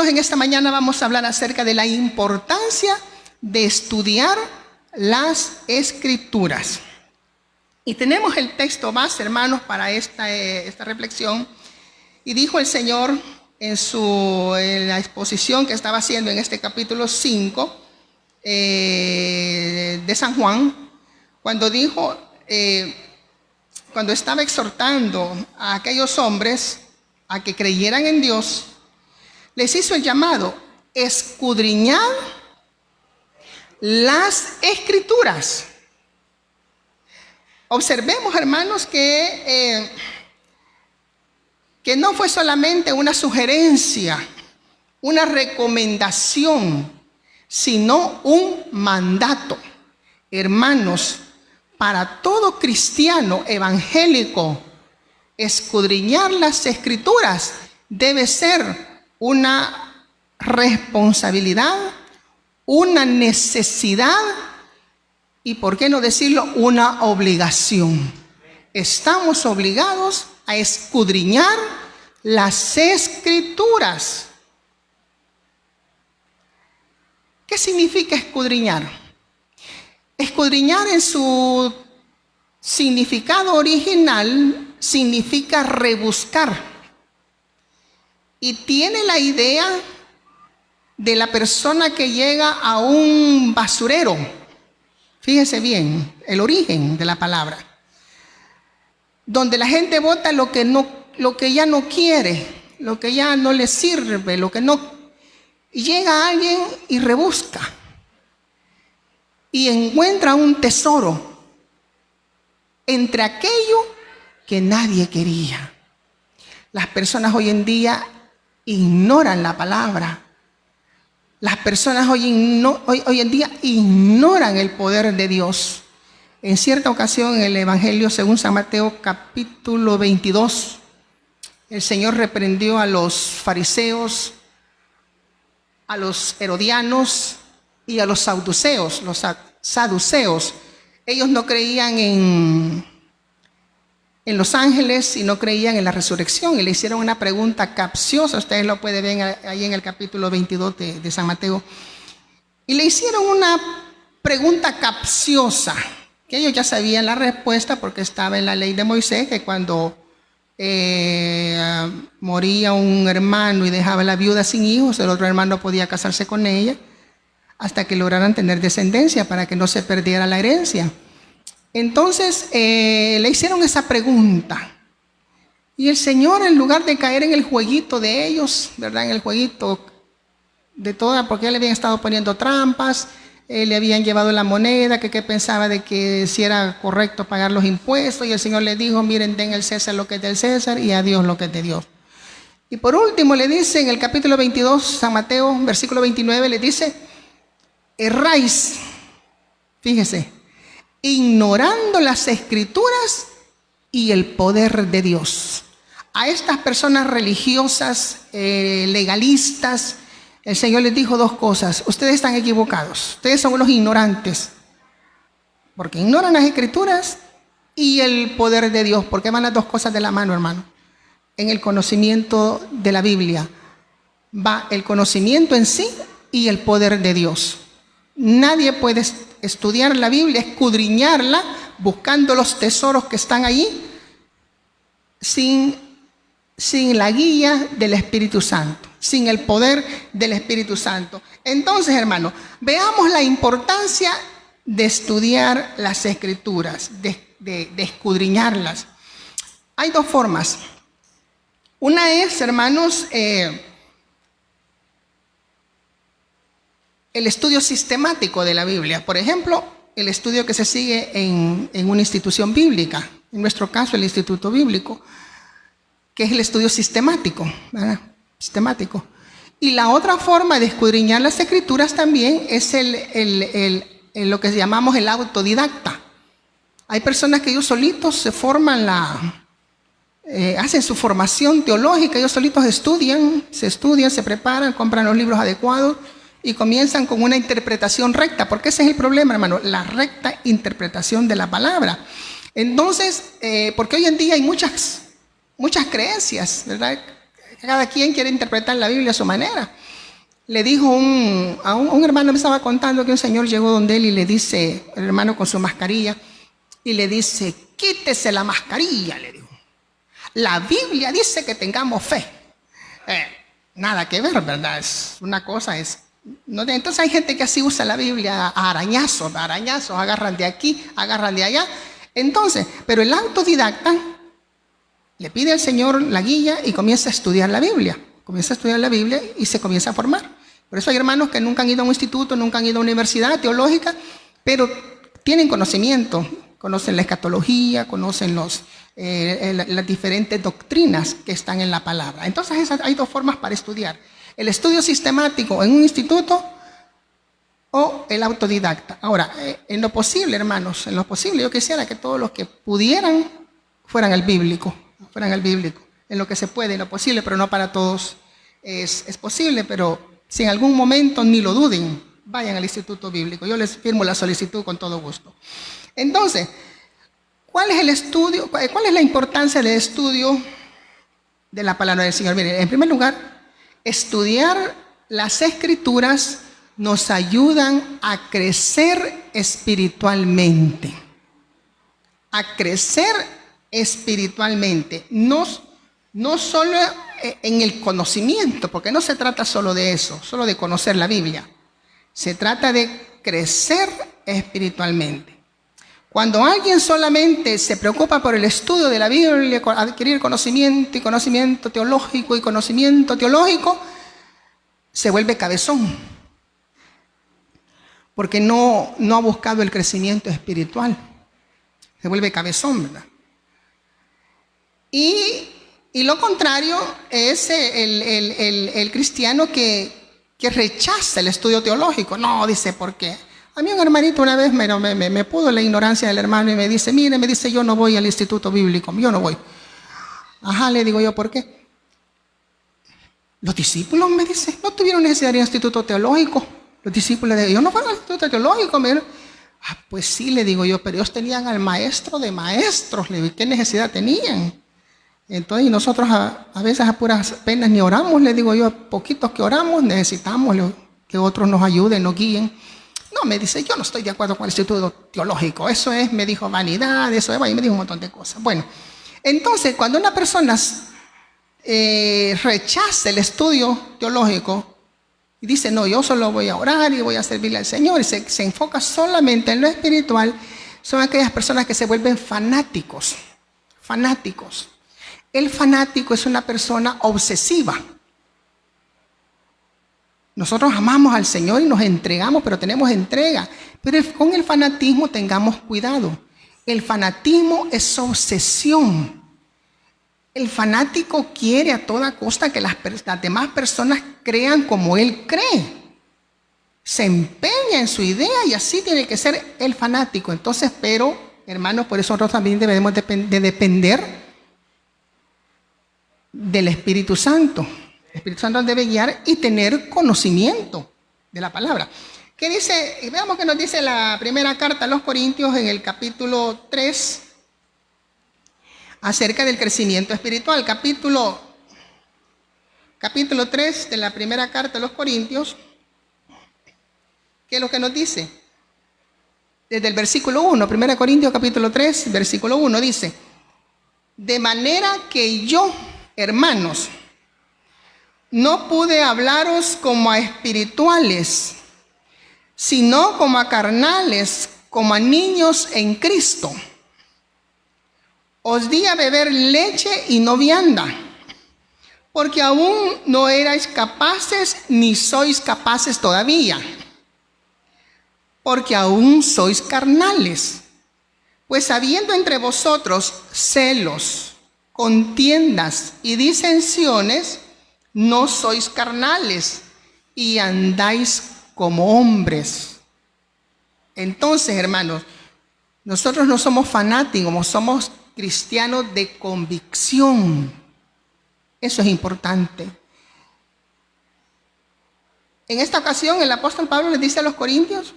hermanos, en esta mañana vamos a hablar acerca de la importancia de estudiar las Escrituras. Y tenemos el texto base, hermanos, para esta reflexión. Y dijo el Señor en la exposición que estaba haciendo en este capítulo 5 de San Juan, cuando dijo, cuando estaba exhortando a aquellos hombres a que creyeran en Dios, les hizo el llamado: escudriñad las Escrituras. Observemos, hermanos, que no fue solamente una sugerencia, una recomendación, sino un mandato. Hermanos, para todo cristiano evangélico, escudriñar las Escrituras debe ser una responsabilidad, una necesidad y, por qué no decirlo, una obligación. Estamos obligados a escudriñar las Escrituras. ¿Qué significa escudriñar? Escudriñar en su significado original significa rebuscar. Y tiene la idea de la persona que llega a un basurero. Fíjese bien, el origen de la palabra. Donde la gente bota lo que ya no quiere, lo que ya no le sirve, lo que no. Y llega alguien y rebusca. Y encuentra un tesoro entre aquello que nadie quería. Las personas hoy en día ignoran la palabra. Las personas hoy en día ignoran el poder de Dios. En cierta ocasión, en el Evangelio según San Mateo, capítulo 22, el Señor reprendió a los fariseos, a los herodianos y a los saduceos. Los saduceos, ellos no creían en los ángeles y no creían en la resurrección, y le hicieron una pregunta capciosa. Ustedes lo pueden ver ahí en el capítulo 22 de San Mateo. Y le hicieron una pregunta capciosa, que ellos ya sabían la respuesta porque estaba en la ley de Moisés, que cuando moría un hermano y dejaba a la viuda sin hijos, el otro hermano podía casarse con ella hasta que lograran tener descendencia para que no se perdiera la herencia. Entonces le hicieron esa pregunta y el Señor, en lugar de caer en el jueguito de ellos, ¿verdad? En el jueguito de toda, porque le habían estado poniendo trampas, le habían llevado la moneda, que pensaba de que si era correcto pagar los impuestos, y el Señor le dijo: miren, den al César lo que es del César y a Dios lo que es de Dios. Y por último le dice en el capítulo 22, San Mateo, versículo 29, le dice: erráis, fíjese, ignorando las Escrituras y el poder de Dios. A estas personas religiosas, legalistas, el Señor les dijo dos cosas: ustedes están equivocados, ustedes son unos ignorantes, porque ignoran las Escrituras y el poder de Dios, porque van las dos cosas de la mano, hermano. En el conocimiento de la Biblia va el conocimiento en sí y el poder de Dios. Nadie puede estudiar la Biblia, escudriñarla, buscando los tesoros que están allí, sin la guía del Espíritu Santo, sin el poder del Espíritu Santo. Entonces, hermano, veamos la importancia de estudiar las Escrituras, de escudriñarlas. Hay dos formas. Una es, hermanos, el estudio sistemático de la Biblia. Por ejemplo, el estudio que se sigue en una institución bíblica, en nuestro caso el Instituto Bíblico, que es el estudio sistemático, ¿verdad? Sistemático. Y la otra forma de escudriñar las Escrituras también es lo que llamamos el autodidacta. Hay personas que ellos solitos se forman hacen su formación teológica, ellos solitos se preparan, compran los libros adecuados y comienzan con una interpretación recta, porque ese es el problema, hermano, la recta interpretación de la palabra. Entonces, porque hoy en día hay muchas creencias, ¿verdad? Cada quien quiere interpretar la Biblia a su manera. le dijo un hermano, me estaba contando que un señor llegó donde él y le dice, el hermano con su mascarilla, y le dice, quítese la mascarilla, le dijo. La Biblia dice que tengamos fe. Nada que ver, ¿verdad? Es una cosa es... No, entonces hay gente que así usa la Biblia a arañazos, agarran de aquí, agarran de allá. Entonces, pero el autodidacta le pide al Señor la guía y comienza a estudiar la Biblia. Comienza a estudiar la Biblia y se comienza a formar. Por eso hay hermanos que nunca han ido a un instituto, nunca han ido a una universidad teológica, pero tienen conocimiento, conocen la escatología, conocen las diferentes doctrinas que están en la palabra. Entonces hay dos formas para estudiar: el estudio sistemático en un instituto o el autodidacta. Ahora, en lo posible, hermanos, en lo posible, yo quisiera que todos los que pudieran fueran al bíblico, en lo que se puede, en lo posible, pero no para todos es posible. Pero si en algún momento, ni lo duden, vayan al instituto bíblico. Yo les firmo la solicitud con todo gusto. Entonces, ¿cuál es el estudio? ¿Cuál es la importancia del estudio de la palabra del Señor? Miren, en primer lugar, estudiar las Escrituras nos ayudan a crecer espiritualmente. A crecer espiritualmente. No solo en el conocimiento, porque no se trata solo de eso, solo de conocer la Biblia. Se trata de crecer espiritualmente. Cuando alguien solamente se preocupa por el estudio de la Biblia, adquirir conocimiento y conocimiento teológico, se vuelve cabezón, porque no ha buscado el crecimiento espiritual. Se vuelve cabezón, ¿verdad? Y lo contrario es el cristiano que rechaza el estudio teológico. No, dice, ¿por qué? A mí un hermanito una vez me pudo la ignorancia del hermano y me dice, mire, yo no voy al instituto bíblico, yo no voy. Ajá, le digo yo, ¿por qué? Los discípulos, me dice, no tuvieron necesidad de ir al instituto teológico. Los discípulos de ellos no fueron al instituto teológico. Pues sí, le digo yo, pero ellos tenían al maestro de maestros. Le digo, ¿qué necesidad tenían? Entonces, y nosotros a veces a puras penas ni oramos, le digo yo, poquitos que oramos, necesitamos que otros nos ayuden, nos guíen. No, me dice, yo no estoy de acuerdo con el instituto teológico. Eso es, me dijo, vanidad, eso es, y me dijo un montón de cosas. Bueno, entonces, cuando una persona rechaza el estudio teológico y dice, no, yo solo voy a orar y voy a servirle al Señor, y se enfoca solamente en lo espiritual, son aquellas personas que se vuelven fanáticos. Fanáticos. El fanático es una persona obsesiva. Nosotros amamos al Señor y nos entregamos, pero tenemos entrega. Pero con el fanatismo tengamos cuidado. El fanatismo es obsesión. El fanático quiere a toda costa que las demás personas crean como él cree. Se empeña en su idea y así tiene que ser el fanático. Entonces, pero, hermanos, por eso nosotros también debemos de depender del Espíritu Santo. El Espíritu Santo debe guiar y tener conocimiento de la palabra. ¿Qué dice? Veamos qué nos dice la primera carta a los Corintios en el capítulo 3 acerca del crecimiento espiritual. Capítulo 3 de la primera carta a los Corintios. ¿Qué es lo que nos dice? Desde el versículo 1, 1 Corintios capítulo 3, versículo 1 dice: de manera que yo, hermanos, no pude hablaros como a espirituales, sino como a carnales, como a niños en Cristo. Os di a beber leche y no vianda, porque aún no erais capaces, ni sois capaces todavía, porque aún sois carnales. Pues habiendo entre vosotros celos, contiendas y disensiones, no sois carnales y andáis como hombres. Entonces, hermanos, nosotros no somos fanáticos, somos cristianos de convicción. Eso es importante. En esta ocasión, el apóstol Pablo les dice a los corintios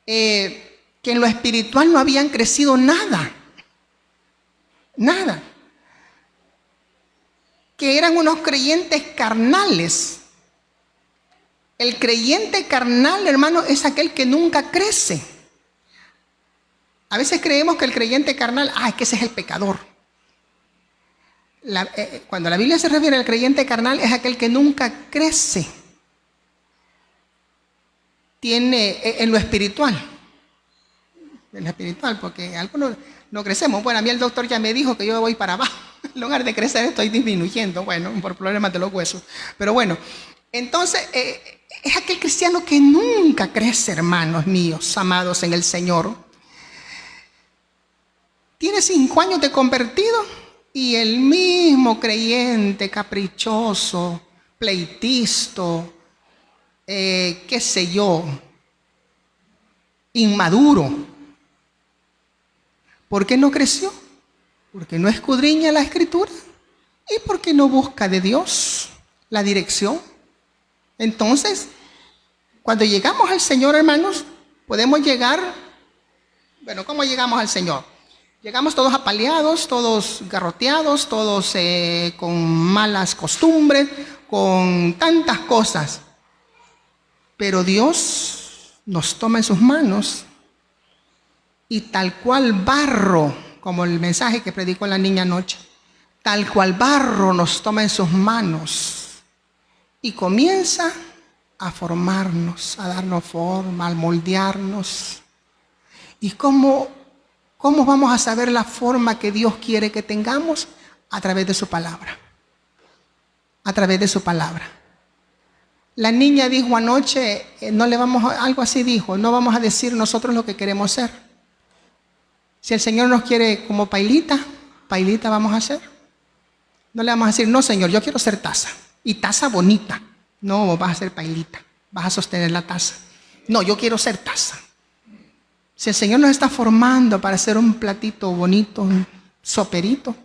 que en lo espiritual no habían crecido nada. Nada. Que eran unos creyentes carnales. El creyente carnal, hermano, es aquel que nunca crece. A veces creemos que el creyente carnal, es que ese es el pecador. Cuando la Biblia se refiere al creyente carnal, es aquel que nunca crece. Tiene en lo espiritual. En lo espiritual, porque algunos no crecemos. Bueno, a mí el doctor ya me dijo que yo voy para abajo. En lugar de crecer estoy disminuyendo, bueno, por problemas de los huesos. Pero bueno, entonces es aquel cristiano que nunca crece, hermanos míos, amados en el Señor. Tiene 5 años de convertido y el mismo creyente caprichoso, pleitisto, qué sé yo, inmaduro. ¿Por qué no creció? Porque no escudriña la Escritura y porque no busca de Dios la dirección. Entonces, cuando llegamos al Señor, hermanos, podemos llegar, bueno, ¿cómo llegamos al Señor? Llegamos todos apaleados, todos garroteados, todos con malas costumbres, con tantas cosas. Pero Dios nos toma en sus manos y tal cual barro, como el mensaje que predicó la niña anoche, tal cual barro nos toma en sus manos y comienza a formarnos, a darnos forma, a moldearnos. ¿Y cómo vamos a saber la forma que Dios quiere que tengamos? A través de su palabra. A través de su palabra. La niña dijo anoche, algo así dijo, no vamos a decir nosotros lo que queremos ser. Si el Señor nos quiere como pailita, pailita vamos a ser. No le vamos a decir, no Señor, yo quiero ser taza. Y taza bonita. No, vas a ser pailita. Vas a sostener la taza. No, yo quiero ser taza. Si el Señor nos está formando para hacer un platito bonito, un soperito,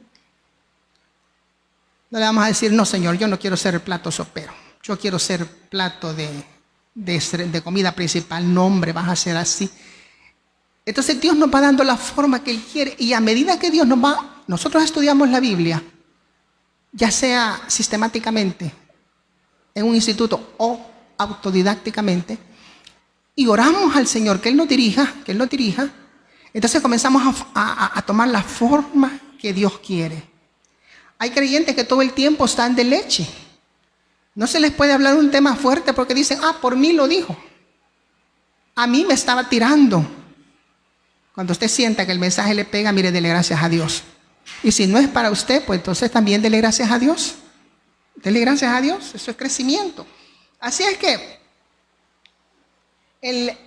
no le vamos a decir, no Señor, yo no quiero ser el plato sopero. Yo quiero ser plato de comida principal. No, hombre, vas a ser así. Entonces Dios nos va dando la forma que Él quiere. Y a medida que Dios nosotros estudiamos la Biblia, ya sea sistemáticamente, en un instituto o autodidácticamente, y oramos al Señor que Él nos dirija, entonces comenzamos a tomar la forma que Dios quiere. Hay creyentes que todo el tiempo están de leche. No se les puede hablar un tema fuerte porque dicen, por mí lo dijo. A mí me estaba tirando. Cuando usted sienta que el mensaje le pega, mire, dele gracias a Dios. Y si no es para usted, pues entonces también dele gracias a Dios. Dele gracias a Dios, eso es crecimiento. Así es que el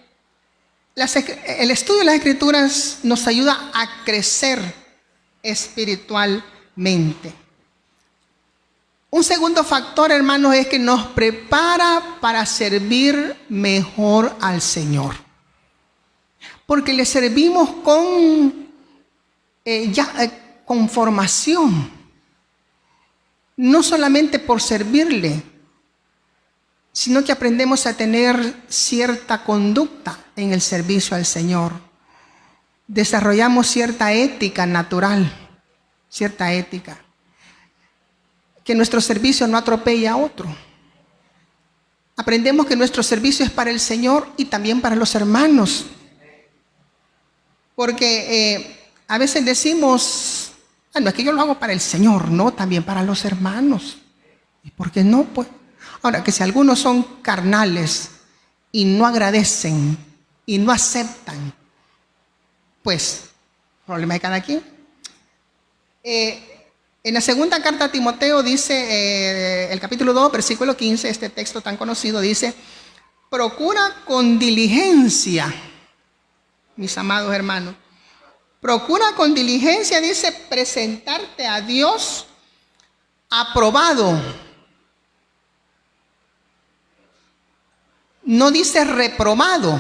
estudio de las Escrituras nos ayuda a crecer espiritualmente. Un segundo factor, hermanos, es que nos prepara para servir mejor al Señor. Porque le servimos con formación. No solamente por servirle, sino que aprendemos a tener cierta conducta en el servicio al Señor. Desarrollamos cierta ética natural, cierta ética. Que nuestro servicio no atropella a otro. Aprendemos que nuestro servicio es para el Señor y también para los hermanos. Porque a veces decimos, no es que yo lo hago para el Señor, no, también para los hermanos. ¿Y por qué no? Pues, ahora, que si algunos son carnales y no agradecen y no aceptan, pues, problema de cada quien. En la segunda carta a Timoteo dice, el capítulo 2, versículo 15, este texto tan conocido dice, procura con diligencia, mis amados hermanos, procura con diligencia, dice, presentarte a Dios aprobado. No dice reprobado.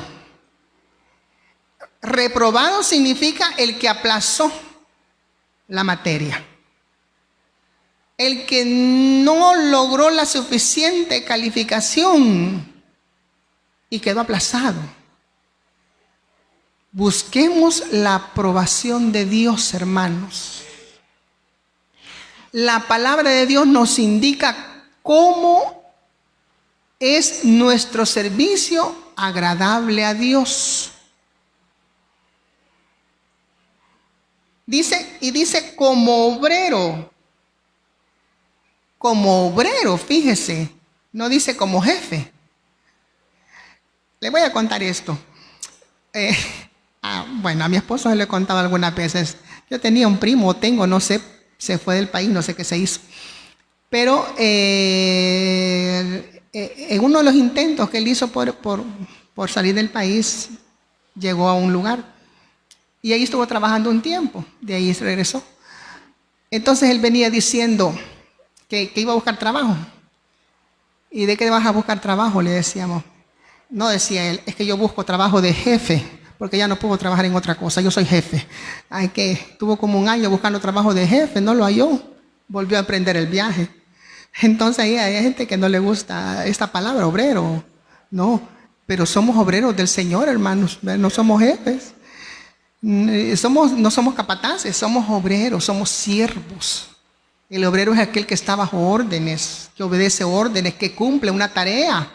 Reprobado significa el que aplazó la materia. El que no logró la suficiente calificación y quedó aplazado. Busquemos la aprobación de Dios, hermanos. La palabra de Dios nos indica cómo es nuestro servicio agradable a Dios. Dice como obrero, fíjese, no dice como jefe. Le voy a contar esto. Bueno, a mi esposo se lo he contado algunas veces. Yo tenía un primo, no sé, se fue del país, no sé qué se hizo. Pero en uno de los intentos que él hizo por salir del país, llegó a un lugar. Y ahí estuvo trabajando un tiempo, de ahí se regresó. Entonces él venía diciendo que iba a buscar trabajo. ¿Y de qué vas a buscar trabajo? Le decíamos. No, decía él, es que yo busco trabajo de jefe, porque ya no puedo trabajar en otra cosa, yo soy jefe. Tuvo como un año buscando trabajo de jefe, no lo halló, volvió a emprender el viaje. Entonces ahí hay gente que no le gusta esta palabra, obrero. No, pero somos obreros del Señor, hermanos, no somos jefes. No somos capataces, somos obreros, somos siervos. El obrero es aquel que está bajo órdenes, que obedece órdenes, que cumple una tarea,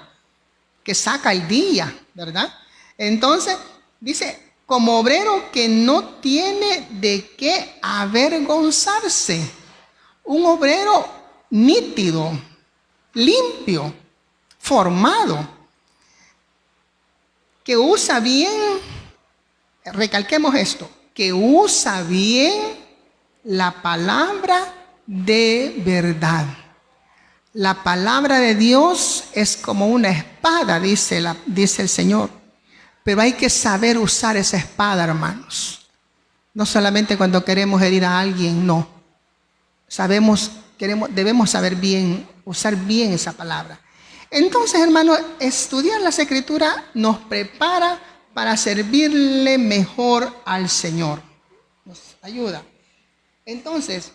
que saca el día, ¿verdad? Entonces, dice, como obrero que no tiene de qué avergonzarse. Un obrero nítido, limpio, formado, que usa bien. Recalquemos esto, que usa bien la palabra de verdad. La palabra de Dios es como una espada, dice el Señor. Pero hay que saber usar esa espada, hermanos. No solamente cuando queremos herir a alguien, no. Debemos saber bien, usar bien esa palabra. Entonces, hermanos, estudiar las Escrituras nos prepara para servirle mejor al Señor. Nos ayuda. Entonces,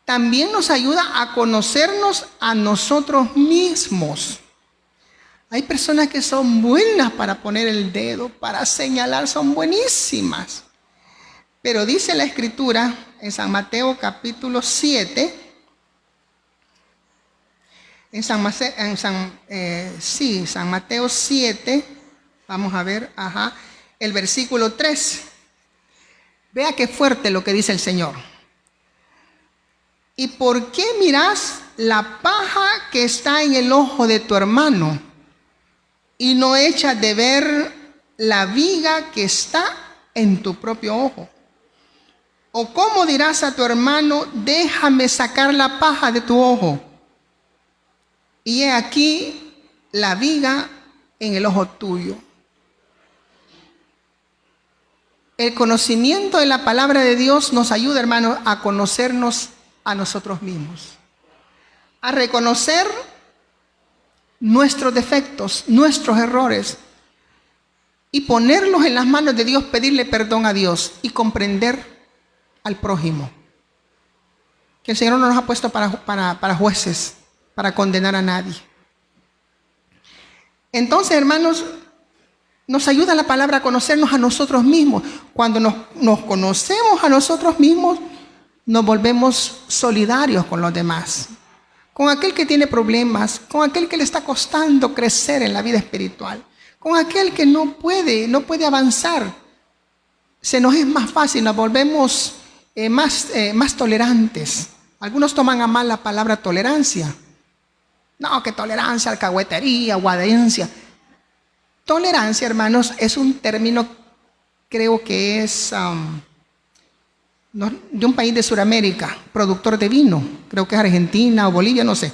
también nos ayuda a conocernos a nosotros mismos. Hay personas que son buenas para poner el dedo, para señalar, son buenísimas. Pero dice la Escritura en San Mateo capítulo 7, San Mateo 7, vamos a ver, el versículo 3. Vea qué fuerte lo que dice el Señor. ¿Y por qué miras la paja que está en el ojo de tu hermano y no echas de ver la viga que está en tu propio ojo? ¿O cómo dirás a tu hermano, déjame sacar la paja de tu ojo? Y he aquí la viga en el ojo tuyo. El conocimiento de la palabra de Dios nos ayuda, hermanos, a conocernos a nosotros mismos, a reconocer nuestros defectos, nuestros errores y ponerlos en las manos de Dios, pedirle perdón a Dios y comprender al prójimo. Que el Señor no nos ha puesto para jueces, para condenar a nadie. Entonces, hermanos, nos ayuda la palabra a conocernos a nosotros mismos. Cuando nos conocemos a nosotros mismos, nos volvemos solidarios con los demás, con aquel que tiene problemas, con aquel que le está costando crecer en la vida espiritual, con aquel que no puede avanzar. Se nos es más fácil, nos volvemos más tolerantes. Algunos toman a mal la palabra tolerancia. No, que tolerancia, alcahuetería, guadencia. Tolerancia, hermanos, es un término, creo que es de un país de Sudamérica, productor de vino, creo que es Argentina o Bolivia, no sé.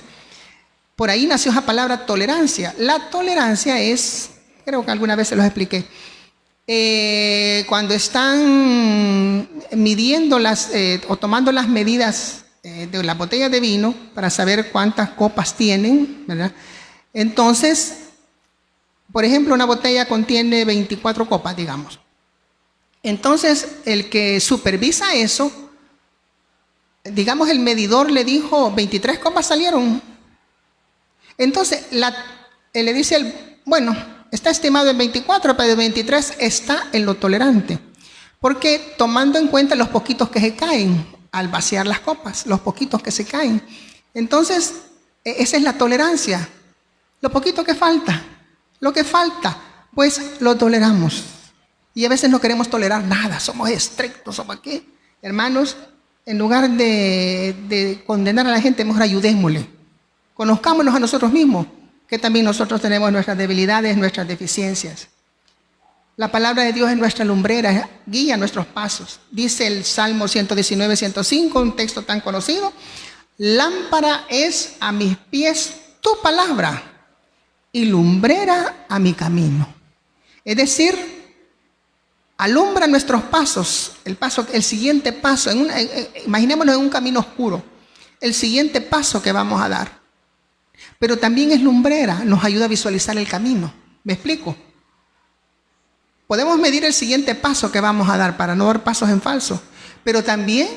Por ahí nació esa palabra tolerancia. La tolerancia es, creo que alguna vez se los expliqué, cuando están midiendo o tomando las medidas de las botellas de vino para saber cuántas copas tienen, ¿verdad? Entonces, por ejemplo, una botella contiene 24 copas, digamos. Entonces, el que supervisa eso, digamos, el medidor le dijo, 23 copas salieron. Entonces, él le dice, bueno, está estimado en 24, pero de 23 está en lo tolerante. Porque tomando en cuenta los poquitos que se caen al vaciar las copas, los poquitos que se caen. Entonces, esa es la tolerancia. Lo poquito que falta, lo que falta, pues lo toleramos. Y a veces no queremos tolerar nada, somos estrictos, somos aquí. Hermanos, en lugar de condenar a la gente, mejor ayudémosle. Conozcámonos a nosotros mismos, que también nosotros tenemos nuestras debilidades, nuestras deficiencias. La palabra de Dios es nuestra lumbrera, guía nuestros pasos. Dice el Salmo 119, 105, un texto tan conocido: lámpara es a mis pies tu palabra y lumbrera a mi camino. Es decir, alumbra nuestros pasos, el siguiente paso. Imaginémonos en un camino oscuro, el siguiente paso que vamos a dar. Pero también es lumbrera, nos ayuda a visualizar el camino. ¿Me explico? Podemos medir el siguiente paso que vamos a dar para no dar pasos en falso, pero también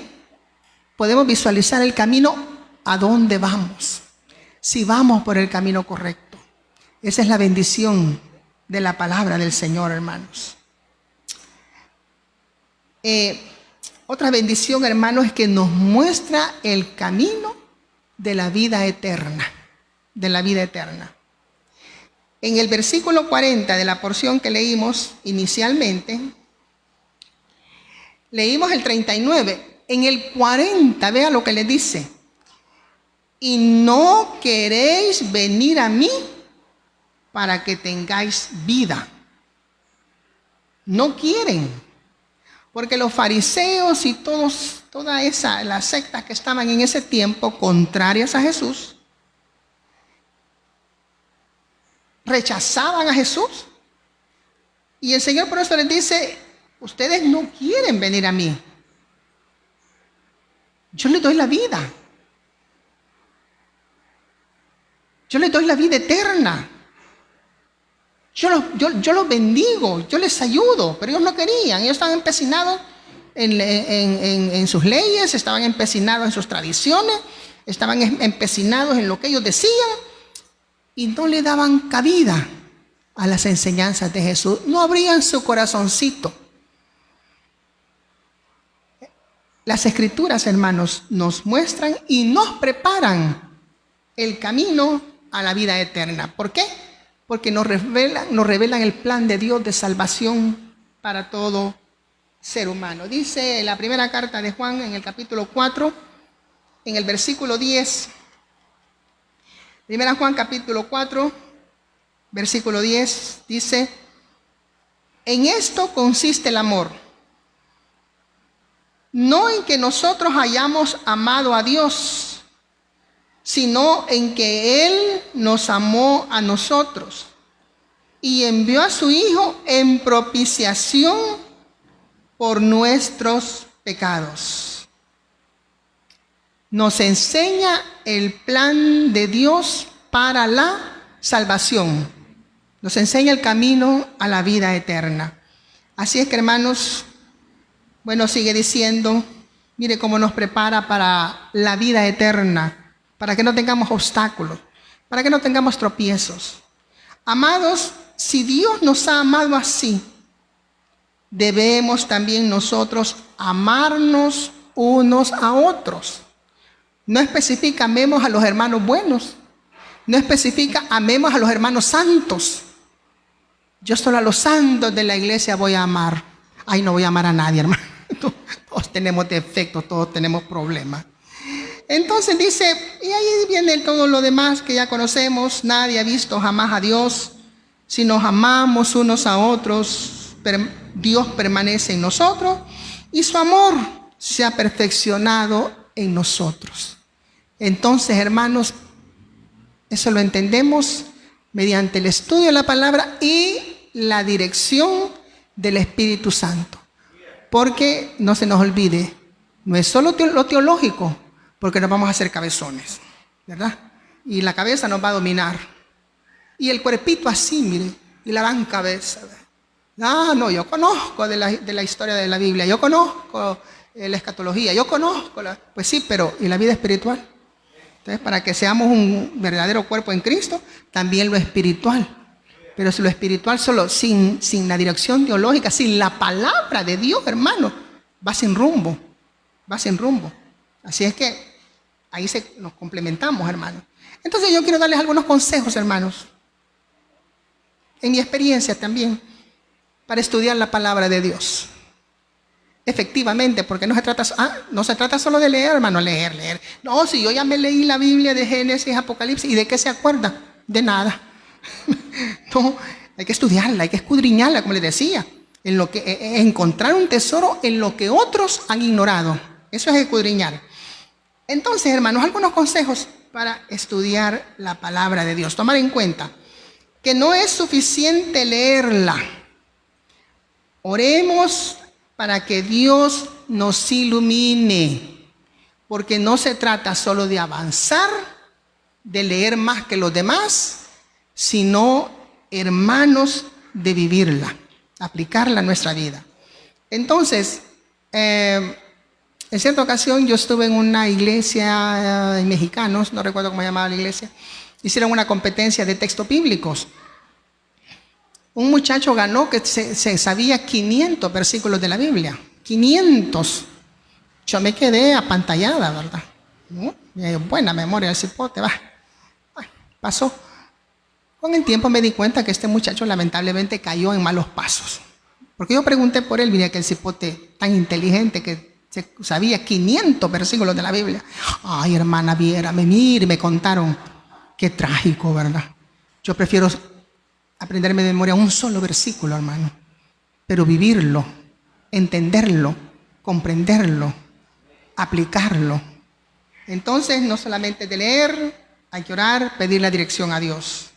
podemos visualizar el camino a dónde vamos, si vamos por el camino correcto. Esa es la bendición de la palabra del Señor, hermanos. Otra bendición, hermanos, es que nos muestra el camino de la vida eterna, de la vida eterna. En el versículo 40 de la porción que leímos inicialmente, leímos el 39. En el 40, vea lo que le dice: y no queréis venir a mí para que tengáis vida. No quieren, porque los fariseos y las sectas que estaban en ese tiempo contrarias a Jesús, rechazaban a Jesús. Y el Señor por eso les dice: ustedes no quieren venir a mí. Yo les doy la vida. Yo les doy la vida eterna. Yo los bendigo, yo les ayudo, pero ellos no querían. Ellos estaban empecinados en sus leyes, estaban empecinados en sus tradiciones, estaban empecinados en lo que ellos decían y no le daban cabida a las enseñanzas de Jesús. No abrían su corazoncito. Las Escrituras, hermanos, nos muestran y nos preparan el camino a la vida eterna. ¿Por qué? Porque nos revelan el plan de Dios de salvación para todo ser humano. Dice la primera carta de Juan en el capítulo 4, en el versículo 10. Primera Juan capítulo 4, versículo 10, dice: en esto consiste el amor, no en que nosotros hayamos amado a Dios, sino en que Él nos amó a nosotros y envió a su Hijo en propiciación por nuestros pecados. Nos enseña el plan de Dios para la salvación. Nos enseña el camino a la vida eterna. Así es que, hermanos, bueno, sigue diciendo, mire cómo nos prepara para la vida eterna, para que no tengamos obstáculos, para que no tengamos tropiezos. Amados, si Dios nos ha amado así, debemos también nosotros amarnos unos a otros. No especifica amemos a los hermanos buenos, no especifica amemos a los hermanos santos. Yo solo a los santos de la iglesia voy a amar. Ay, no voy a amar a nadie, hermano. Todos tenemos defectos, todos tenemos problemas. Entonces dice, y ahí viene todo lo demás que ya conocemos: nadie ha visto jamás a Dios. Si nos amamos unos a otros, Dios permanece en nosotros y su amor se ha perfeccionado en nosotros. Entonces, hermanos, eso lo entendemos mediante el estudio de la palabra y la dirección del Espíritu Santo. Porque no se nos olvide, no es solo lo teológico, porque nos vamos a hacer cabezones, ¿verdad? Y la cabeza nos va a dominar. Y el cuerpito así, mire, y la gran cabeza. No, yo conozco de la historia de la Biblia, yo conozco la escatología, yo conozco pues sí, pero ¿y la vida espiritual? Entonces, para que seamos un verdadero cuerpo en Cristo, también lo espiritual. Pero si lo espiritual solo sin la dirección teológica, sin la palabra de Dios, hermano, va sin rumbo, va sin rumbo. Así es que Ahí nos complementamos, hermanos. Entonces yo quiero darles algunos consejos, hermanos, en mi experiencia también, para estudiar la palabra de Dios. Efectivamente, porque no se trata solo de leer, hermano, leer. No, si yo ya me leí la Biblia de Génesis, Apocalipsis, ¿y de qué se acuerda? De nada. No, hay que estudiarla, hay que escudriñarla, como les decía, encontrar un tesoro en lo que otros han ignorado. Eso es escudriñar. Entonces, hermanos, algunos consejos para estudiar la palabra de Dios. Tomar en cuenta que no es suficiente leerla. Oremos para que Dios nos ilumine, porque no se trata solo de avanzar, de leer más que los demás, sino, hermanos, de vivirla, aplicarla a nuestra vida. Entonces, en cierta ocasión yo estuve en una iglesia de mexicanos, no recuerdo cómo llamaba la iglesia, hicieron una competencia de textos bíblicos. Un muchacho ganó que se sabía 500 versículos de la Biblia. 500. Yo me quedé apantallada, ¿verdad? Buena memoria el cipote, va. Pasó. Con el tiempo me di cuenta que este muchacho lamentablemente cayó en malos pasos. Porque yo pregunté por él, mira que el cipote tan inteligente que sabía 500 versículos de la Biblia. Ay, hermana, viérame, mire, me contaron. Qué trágico, ¿verdad? Yo prefiero aprenderme de memoria un solo versículo, hermano, pero vivirlo, entenderlo, comprenderlo, aplicarlo. Entonces, no solamente de leer, hay que orar, pedir la dirección a Dios.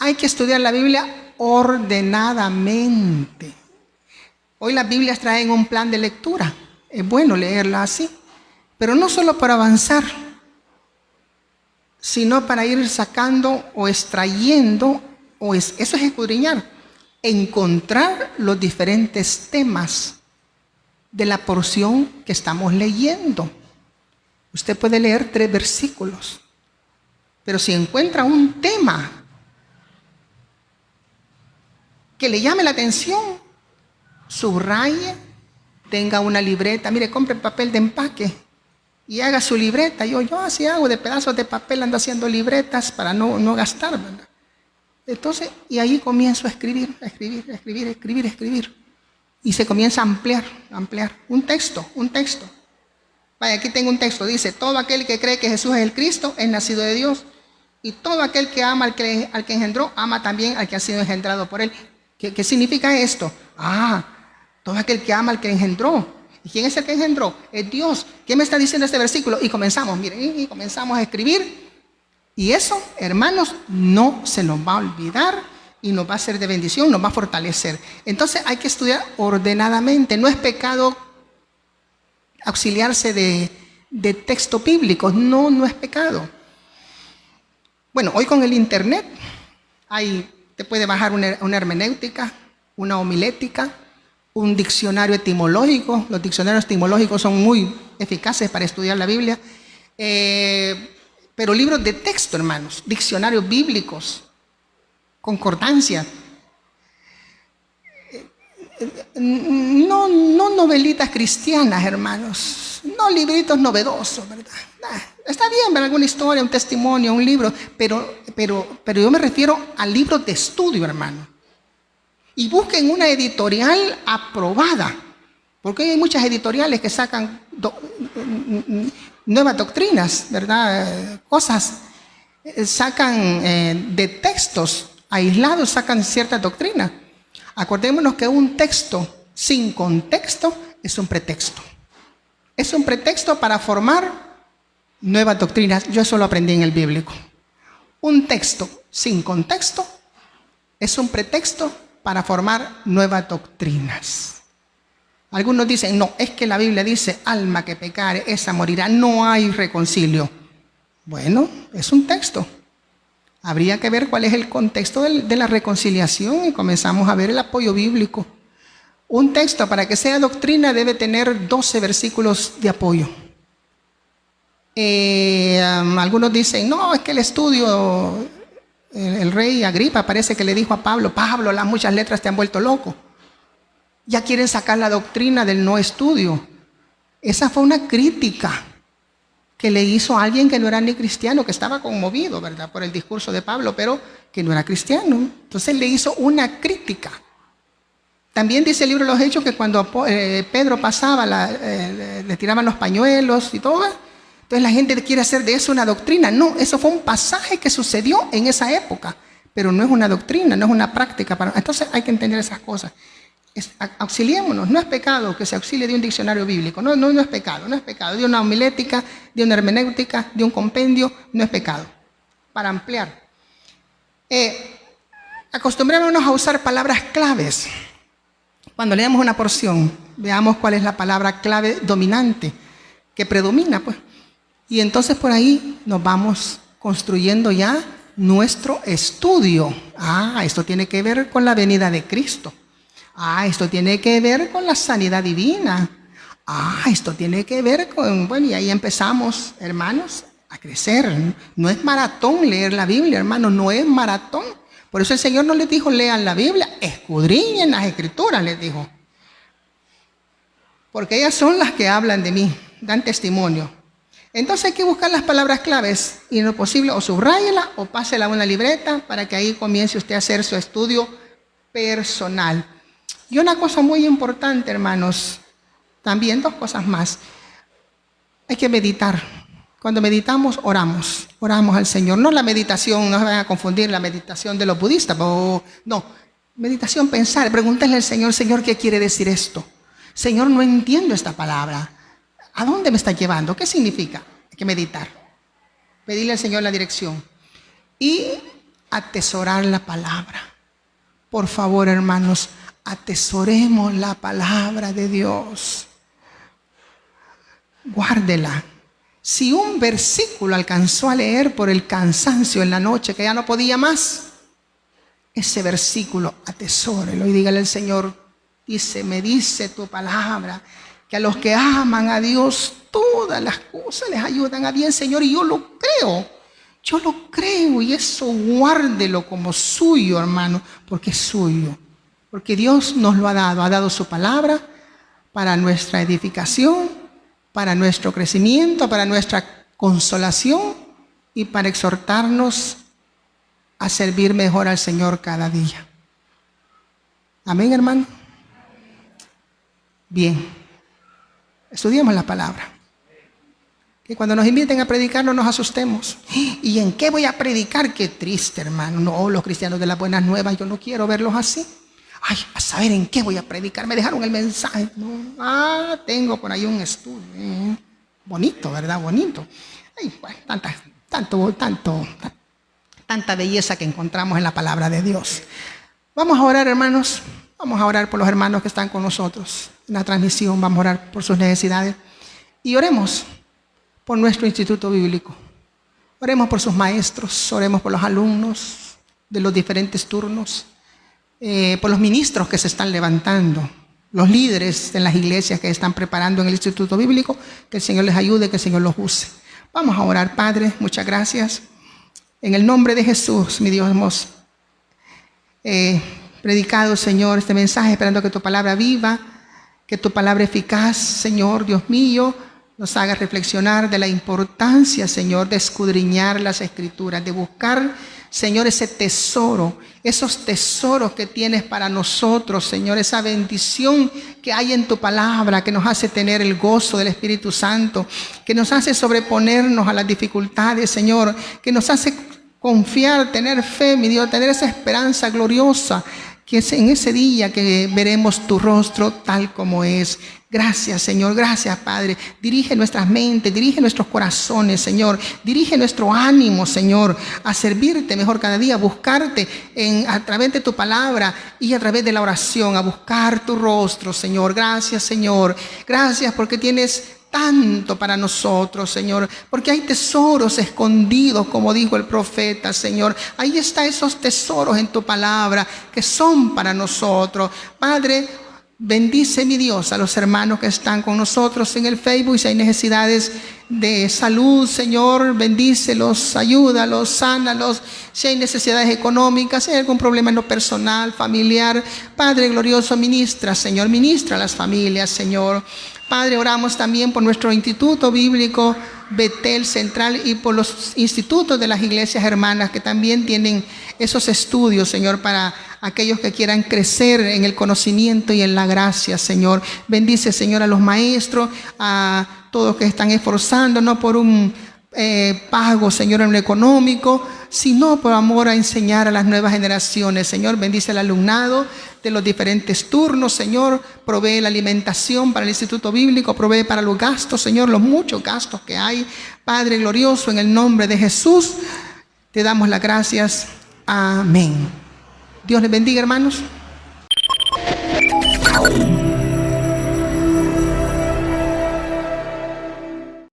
Hay que estudiar la Biblia ordenadamente. Hoy las Biblias traen un plan de lectura. Es bueno leerla así, pero no solo para avanzar, sino para ir sacando o extrayendo. Eso es escudriñar, encontrar los diferentes temas de la porción que estamos leyendo. Usted puede leer 3 versículos, pero si encuentra un tema que le llame la atención, subraye, tenga una libreta, mire, compre papel de empaque y haga su libreta. Yo así hago, de pedazos de papel ando haciendo libretas para no gastar, ¿verdad? Entonces, y ahí comienzo a escribir. Y se comienza a ampliar. Un texto. Vaya, aquí tengo un texto. Dice, todo aquel que cree que Jesús es el Cristo es nacido de Dios. Y todo aquel que ama al que engendró, ama también al que ha sido engendrado por él. ¿Qué significa esto? Todo aquel que ama al que engendró. ¿Y quién es el que engendró? Es Dios. ¿Qué me está diciendo este versículo? Y comenzamos, miren, y comenzamos a escribir. Y eso, hermanos, no se nos va a olvidar y nos va a ser de bendición, nos va a fortalecer. Entonces hay que estudiar ordenadamente. No es pecado auxiliarse de textos bíblicos. No es pecado. Bueno, hoy con el internet te puede bajar una hermenéutica, una homilética, un diccionario etimológico. Los diccionarios etimológicos son muy eficaces para estudiar la Biblia. Pero libros de texto, hermanos, diccionarios bíblicos, concordancia. No novelitas cristianas, hermanos. No libritos novedosos, ¿verdad? Está bien ver alguna historia, un testimonio, un libro, pero yo me refiero a libros de estudio, hermano. Y busquen una editorial aprobada, porque hay muchas editoriales que sacan nuevas doctrinas, ¿verdad? Cosas, sacan de textos aislados, sacan ciertas doctrinas. Acordémonos que un texto sin contexto es un pretexto. Es un pretexto para formar nuevas doctrinas. Yo eso lo aprendí en el bíblico. Un texto sin contexto es un pretexto para formar nuevas doctrinas. Algunos dicen, no, es que la Biblia dice, alma que pecare, esa morirá, no hay reconcilio. Bueno, es un texto. Habría que ver cuál es el contexto de la reconciliación y comenzamos a ver el apoyo bíblico. Un texto para que sea doctrina debe tener 12 versículos de apoyo. Algunos dicen, no, es que el estudio, el rey Agripa parece que le dijo a Pablo, las muchas letras te han vuelto loco. Ya quieren sacar la doctrina del no estudio. Esa fue una crítica que le hizo a alguien que no era ni cristiano, que estaba conmovido, ¿verdad?, por el discurso de Pablo, pero que no era cristiano. Entonces le hizo una crítica. También dice el libro de los Hechos que cuando Pedro pasaba, le tiraban los pañuelos y todo. Entonces la gente quiere hacer de eso una doctrina. No, eso fue un pasaje que sucedió en esa época, pero no es una doctrina, no es una práctica. Entonces hay que entender esas cosas. Auxiliémonos. No es pecado que se auxilie de un diccionario bíblico. No es pecado, no es pecado. De una homilética, de una hermenéutica, de un compendio, no es pecado. Para ampliar. Acostumbrémonos a usar palabras claves. Cuando leamos una porción, veamos cuál es la palabra clave dominante, que predomina, pues. Y entonces por ahí nos vamos construyendo ya nuestro estudio. Esto tiene que ver con la venida de Cristo. Esto tiene que ver con la sanidad divina. Esto tiene que ver con... Bueno, y ahí empezamos, hermanos, a crecer. No es maratón leer la Biblia, hermanos, no es maratón. Por eso el Señor no les dijo, lean la Biblia, escudriñen las Escrituras, les dijo. Porque ellas son las que hablan de mí, dan testimonio. Entonces hay que buscar las palabras claves y en lo posible o subráyela o pásela a una libreta para que ahí comience usted a hacer su estudio personal. Y una cosa muy importante, hermanos, también dos cosas más. Hay que meditar. Cuando meditamos, oramos al Señor. No la meditación, no se vayan a confundir la meditación de los budistas. No, meditación, pensar, preguntarle al Señor, Señor, ¿qué quiere decir esto? Señor, no entiendo esta palabra. ¿A dónde me está llevando? ¿Qué significa? Hay que meditar. Pedirle al Señor la dirección. Y atesorar la palabra. Por favor, hermanos, atesoremos la palabra de Dios. Guárdela. Si un versículo alcanzó a leer por el cansancio en la noche, que ya no podía más, ese versículo atesórelo y dígale al Señor, me dice tu palabra, que a los que aman a Dios todas las cosas les ayudan a bien, Señor, y yo lo creo y eso guárdelo como suyo, hermano, porque es suyo, porque Dios nos lo ha dado su palabra para nuestra edificación, para nuestro crecimiento, para nuestra consolación y para exhortarnos a servir mejor al Señor cada día. Amén, hermano. Bien, estudiemos la palabra. Que cuando nos inviten a predicar no nos asustemos. ¿Y en qué voy a predicar? Qué triste, hermano. No, los cristianos de las buenas nuevas, yo no quiero verlos así. A saber en qué voy a predicar. Me dejaron el mensaje. No. Tengo por ahí un estudio. Bonito, ¿verdad? Bonito. Tanta belleza que encontramos en la palabra de Dios. Vamos a orar, hermanos. Vamos a orar por los hermanos que están con nosotros en la transmisión. Vamos a orar por sus necesidades. Y oremos por nuestro instituto bíblico. Oremos por sus maestros. Oremos por los alumnos de los diferentes turnos. Por los ministros que se están levantando, los líderes en las iglesias que están preparando en el instituto bíblico, que el Señor les ayude, que el Señor los use. Vamos a orar, Padre, muchas gracias. En el nombre de Jesús, mi Dios, hemos predicado, Señor, este mensaje, esperando que tu palabra viva, que tu palabra eficaz, Señor, Dios mío, nos haga reflexionar de la importancia, Señor, de escudriñar las Escrituras, de buscar, Señor, ese tesoro, esos tesoros que tienes para nosotros, Señor, esa bendición que hay en tu palabra, que nos hace tener el gozo del Espíritu Santo, que nos hace sobreponernos a las dificultades, Señor, que nos hace confiar, tener fe, mi Dios, tener esa esperanza gloriosa, que es en ese día que veremos tu rostro tal como es. Gracias, Señor, gracias, Padre. Dirige nuestras mentes, dirige nuestros corazones, Señor. Dirige nuestro ánimo, Señor, a servirte mejor cada día, a buscarte a través de tu palabra y a través de la oración, a buscar tu rostro, Señor. Gracias, Señor. Gracias porque tienes tanto para nosotros, Señor, porque hay tesoros escondidos, como dijo el profeta, Señor. Ahí están esos tesoros en tu palabra que son para nosotros. Padre, bendice, mi Dios, a los hermanos que están con nosotros en el Facebook. Si hay necesidades de salud, Señor, bendícelos, ayúdalos, sánalos. Si hay necesidades económicas, si hay algún problema en lo personal, familiar, Padre glorioso, ministra, Señor, ministra a las familias, Señor. Padre, oramos también por nuestro Instituto Bíblico Betel Central y por los institutos de las iglesias hermanas que también tienen esos estudios, Señor, para aquellos que quieran crecer en el conocimiento y en la gracia, Señor. Bendice, Señor, a los maestros, a todos que están esforzando, no por un pago, Señor, en lo económico, sino por amor a enseñar a las nuevas generaciones. Señor, bendice al alumnado de los diferentes turnos, Señor, provee la alimentación para el Instituto Bíblico, provee para los gastos, Señor, los muchos gastos que hay. Padre glorioso, en el nombre de Jesús, te damos las gracias. Amén. Dios les bendiga, hermanos.